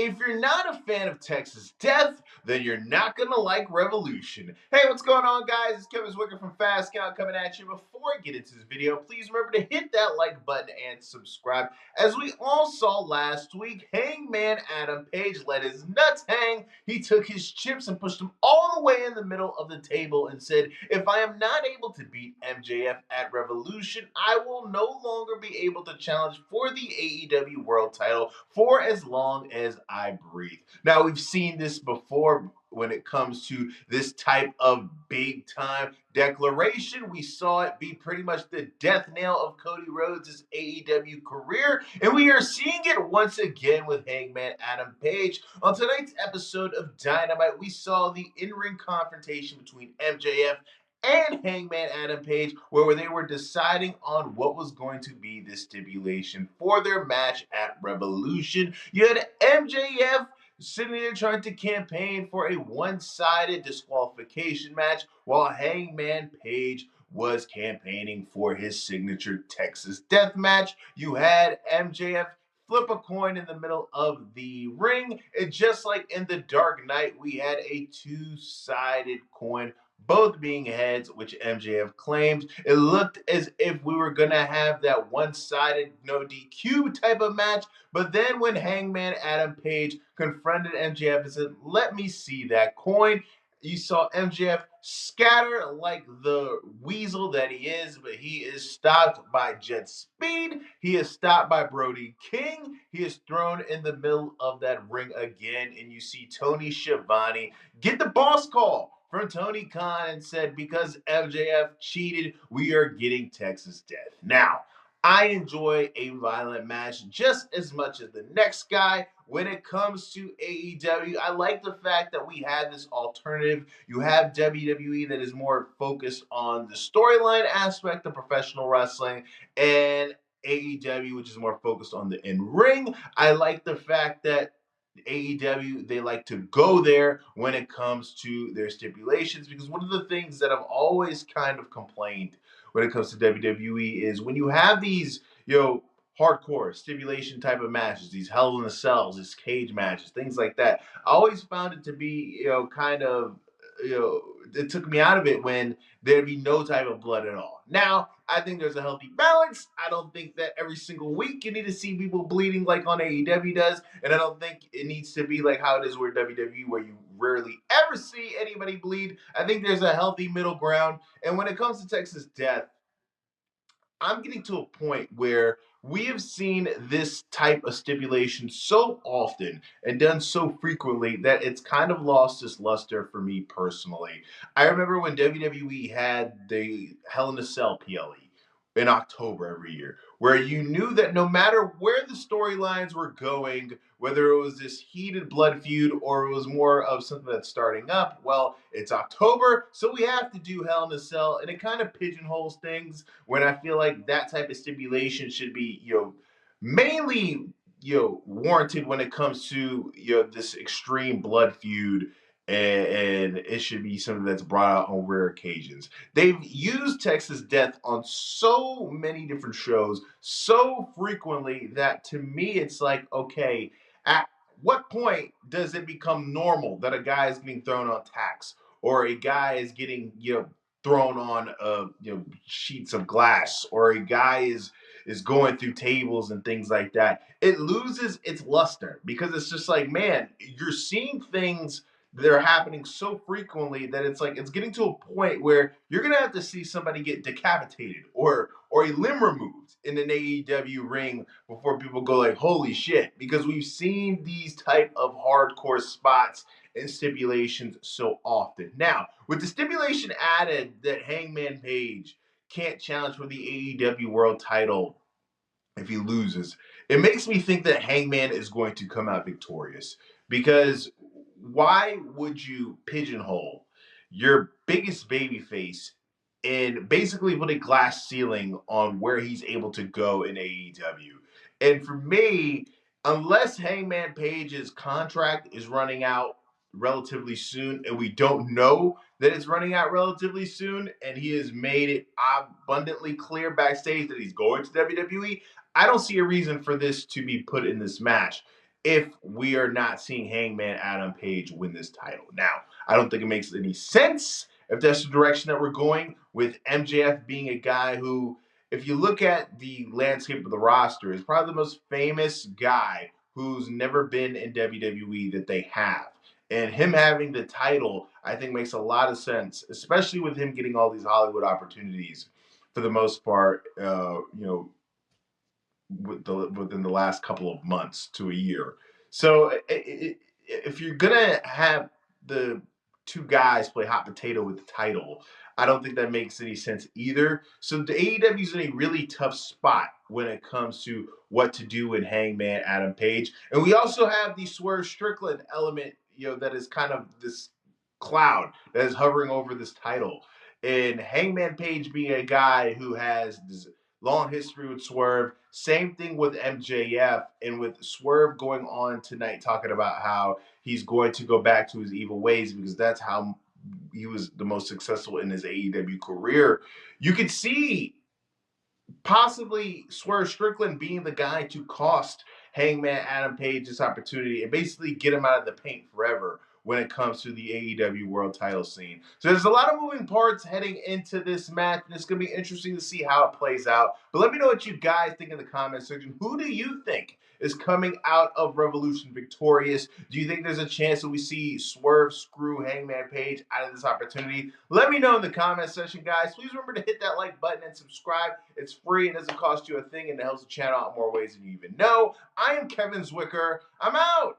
If you're not a fan of Texas Death, then you're not going to like Revolution. Hey, what's going on, guys? It's Kevin Zwicker from Fast Count coming at you. Before I get into this video, please remember to hit that like button and subscribe. As we all saw last week, Hangman Adam Page let his nuts hang. He took his chips and pushed them all the way in the middle of the table and said, if I am not able to beat MJF at Revolution, I will no longer be able to challenge for the AEW World title for as long as I breathe. Now, we've seen this before when it comes to this type of big time declaration. We saw it be pretty much the death knell of Cody Rhodes' AEW career, and we are seeing it once again with Hangman Adam Page. On tonight's episode of Dynamite, we saw the in-ring confrontation between MJF and Hangman Adam Page, where they were deciding on what was going to be the stipulation for their match at Revolution. You had MJF sitting there trying to campaign for a one-sided disqualification match, while Hangman Page was campaigning for his signature Texas Death Match. You had MJF flip a coin in the middle of the ring, and just like in the Dark Knight, we had a two-sided coin, both being heads, which MJF claimed. It looked as if we were going to have that one-sided no DQ type of match, but then when Hangman Adam Page confronted MJF and said, let me see that coin, you saw MJF scatter like the weasel that he is, but he is stopped by Jet Speed. He is stopped by Brody King. He is thrown in the middle of that ring again, and you see Tony Schiavone get the boss call from Tony Khan and said, because MJF cheated, we are getting Texas Death. Now, I enjoy a violent match just as much as the next guy. When it comes to AEW, I like the fact that we have this alternative. You have WWE that is more focused on the storyline aspect of professional wrestling, and AEW, which is more focused on the in-ring. I like the fact that AEW, they like to go there when it comes to their stipulations, because one of the things that I've always kind of complained when it comes to WWE is when you have these, hardcore stipulation type of matches, these Hell in the Cells, these cage matches, things like that. I always found it to be, kind of, it took me out of it when there'd be no type of blood at all. Now, I think there's a healthy balance. I don't think that every single week you need to see people bleeding like on AEW does, and I don't think it needs to be like how it is with WWE, where you rarely ever see anybody bleed. I think there's a healthy middle ground, and when it comes to Texas Death, I'm getting to a point where we have seen this type of stipulation so often and done so frequently that it's kind of lost its luster for me personally. I remember when WWE had the Hell in a Cell PLE in October every year, where you knew that no matter where the storylines were going, whether it was this heated blood feud or it was more of something that's starting up, well, it's October, so we have to do Hell in a Cell, and it kind of pigeonholes things when I feel like that type of stipulation should be, mainly, warranted when it comes to, this extreme blood feud, and it should be something that's brought out on rare occasions. They've used Texas Death on so many different shows so frequently that to me it's like, okay, at what point does it become normal that a guy is getting thrown on tacks or a guy is getting, thrown on sheets of glass, or a guy is going through tables and things like that? It loses its luster because it's just like, man, you're seeing things that are happening so frequently that it's like it's getting to a point where you're gonna have to see somebody get decapitated or a limb removed in an AEW ring before people go like, holy shit, because we've seen these type of hardcore spots and stipulations so often. Now, with the stipulation added that Hangman Page can't challenge for the AEW World title if he loses, it makes me think that Hangman is going to come out victorious, because why would you pigeonhole your biggest babyface and basically put a glass ceiling on where he's able to go in AEW? And for me, unless Hangman Page's contract is running out relatively soon, and we don't know that it's running out relatively soon, and he has made it abundantly clear backstage that he's going to WWE, I don't see a reason for this to be put in this match. if we are not seeing Hangman Adam Page win this title. Now, I don't think it makes any sense if that's the direction that we're going, with MJF being a guy who, if you look at the landscape of the roster, is probably the most famous guy who's never been in WWE that they have. And him having the title, I think, makes a lot of sense, especially with him getting all these Hollywood opportunities for the most part, within the last couple of months to a year. So if you're gonna have the two guys play hot potato with the title, I don't think that makes any sense either. So the AEW is in a really tough spot when it comes to what to do in Hangman Adam Page, and we also have the Swerve Strickland element, that is kind of this cloud that is hovering over this title. And Hangman Page being a guy who has this long history with Swerve. Same thing with MJF, and with Swerve going on tonight talking about how he's going to go back to his evil ways because that's how he was the most successful in his AEW career. You could see possibly Swerve Strickland being the guy to cost Hangman Adam Page this opportunity and basically get him out of the paint forever when it comes to the AEW world title scene. So there's a lot of moving parts heading into this match, and it's going to be interesting to see how it plays out. But let me know what you guys think in the comment section. Who do you think is coming out of Revolution victorious? Do you think there's a chance that we see Swerve screw Hangman Page out of this opportunity? Let me know in the comment section, guys. Please remember to hit that like button and subscribe. It's free. It doesn't cost you a thing, and it helps the channel out in more ways than you even know. I am Kevin Zwicker. I'm out.